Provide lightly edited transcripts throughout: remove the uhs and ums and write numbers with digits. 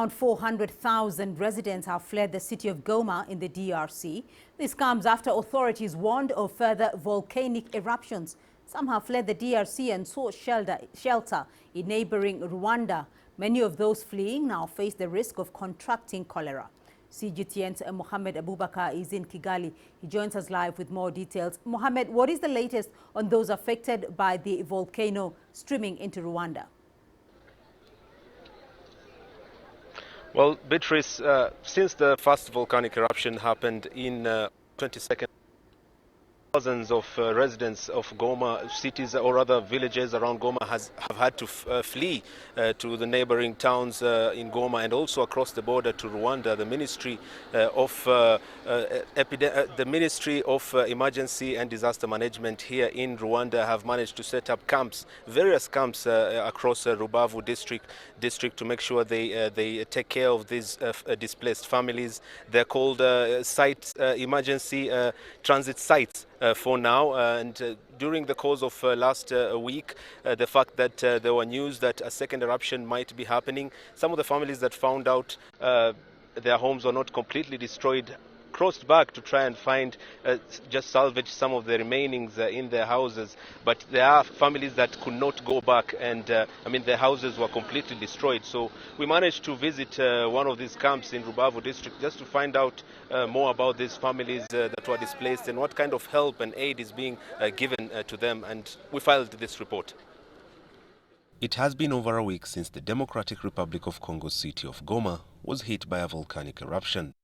Around 400,000 residents have fled the city of Goma in the DRC. This comes after authorities warned of further volcanic eruptions. Some have fled the DRC and sought shelter in neighbouring Rwanda. Many of those fleeing now face the risk of contracting cholera. CGTN's Mohamed Abubakar is in Kigali. He joins us live with more details. Mohamed, what is the latest on those affected by the volcano streaming into Rwanda? Well, Beatrice, since the first volcanic eruption happened in 22nd, thousands of residents of Goma cities or other villages around Goma have had to flee to the neighboring towns in Goma and also across the border to Rwanda. The Ministry of Emergency and Disaster Management here in Rwanda have managed to set up camps, various camps across Rubavu district to make sure they take care of these displaced families. They're called emergency transit sites. For now, and during the course of last week, the fact that there were news that a second eruption might be happening, some of the families that found out their homes were not completely destroyed crossed back to try and find, just salvage some of the remainings in their houses. But there are families that could not go back, and their houses were completely destroyed. So we managed to visit one of these camps in Rubavu district just to find out more about these families that were displaced and what kind of help and aid is being given to them. And we filed this report. It has been over a week since the Democratic Republic of Congo's city of Goma was hit by a volcanic eruption.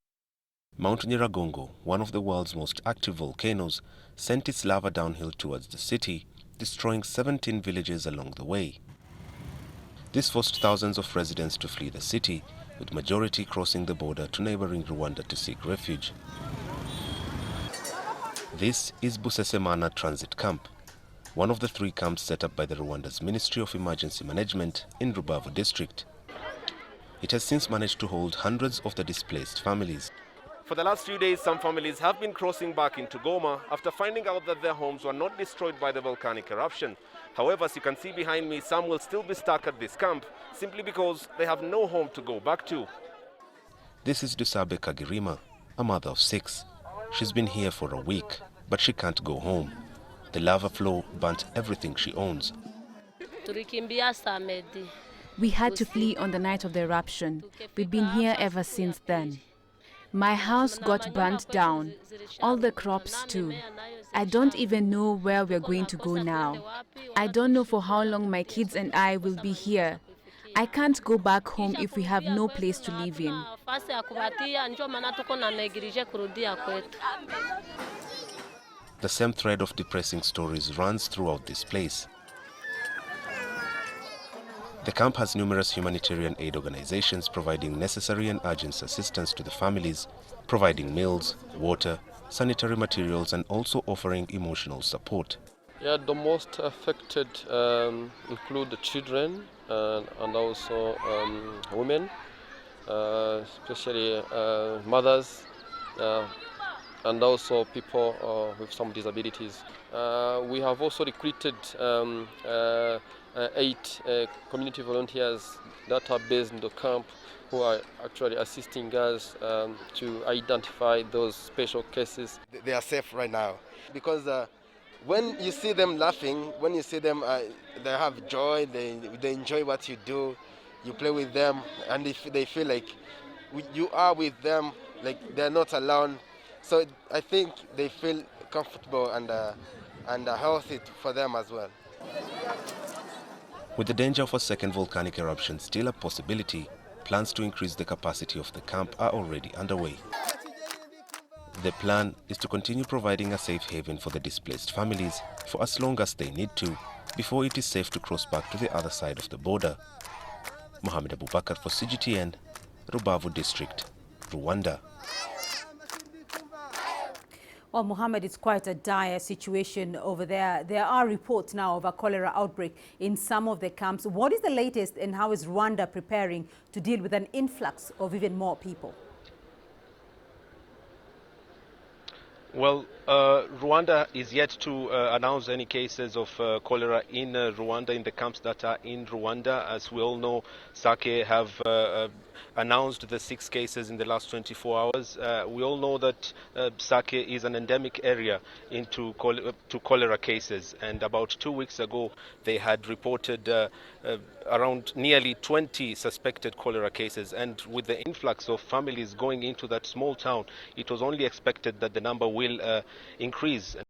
Mount Nyiragongo, one of the world's most active volcanoes, sent its lava downhill towards the city, destroying 17 villages along the way. This forced thousands of residents to flee the city, with majority crossing the border to neighboring Rwanda to seek refuge. This is Busesemana Transit Camp, one of the 3 camps set up by the Rwanda's Ministry of Emergency Management in Rubavu district. It has since managed to hold hundreds of the displaced families. For the last few days, some families have been crossing back into Goma after finding out that their homes were not destroyed by the volcanic eruption. However, as you can see behind me, some will still be stuck at this camp simply because they have no home to go back to. This is Dusabe Kagirima, a mother of 6. She's been here for a week, but she can't go home. The lava flow burnt everything she owns. We had to flee on the night of the eruption. We've been here ever since then. My house got burnt down, all the crops too. I don't even know where we're going to go now. I don't know for how long my kids and I will be here. I can't go back home if we have no place to live in. The same thread of depressing stories runs throughout this place. The camp has numerous humanitarian aid organizations providing necessary and urgent assistance to the families, providing meals, water, sanitary materials, and also offering emotional support. Yeah, the most affected include the children and also women, especially mothers, and also people with some disabilities. We have also recruited 8 community volunteers that are based in the camp who are actually assisting us to identify those special cases. They are safe right now because when you see them laughing, when you see them, they have joy, they enjoy what you do, you play with them, and they feel like you are with them, like they're not alone. So I think they feel comfortable and healthy for them as well. With the danger of a second volcanic eruption still a possibility, plans to increase the capacity of the camp are already underway. The plan is to continue providing a safe haven for the displaced families for as long as they need to, before it is safe to cross back to the other side of the border. Mohamed Abubakar for CGTN, Rubavu district, Rwanda. Well, Mohamed, it's quite a dire situation over there. There are reports now of a cholera outbreak in some of the camps. What is the latest and how is Rwanda preparing to deal with an influx of even more people? Well, Rwanda is yet to announce any cases of cholera in Rwanda, in the camps that are in Rwanda. As we all know, Sake have announced the 6 cases in the last 24 hours. We all know that Sake is an endemic area to cholera cases, and about 2 weeks ago they had reported around nearly 20 suspected cholera cases, and with the influx of families going into that small town, it was only expected that the number will increase.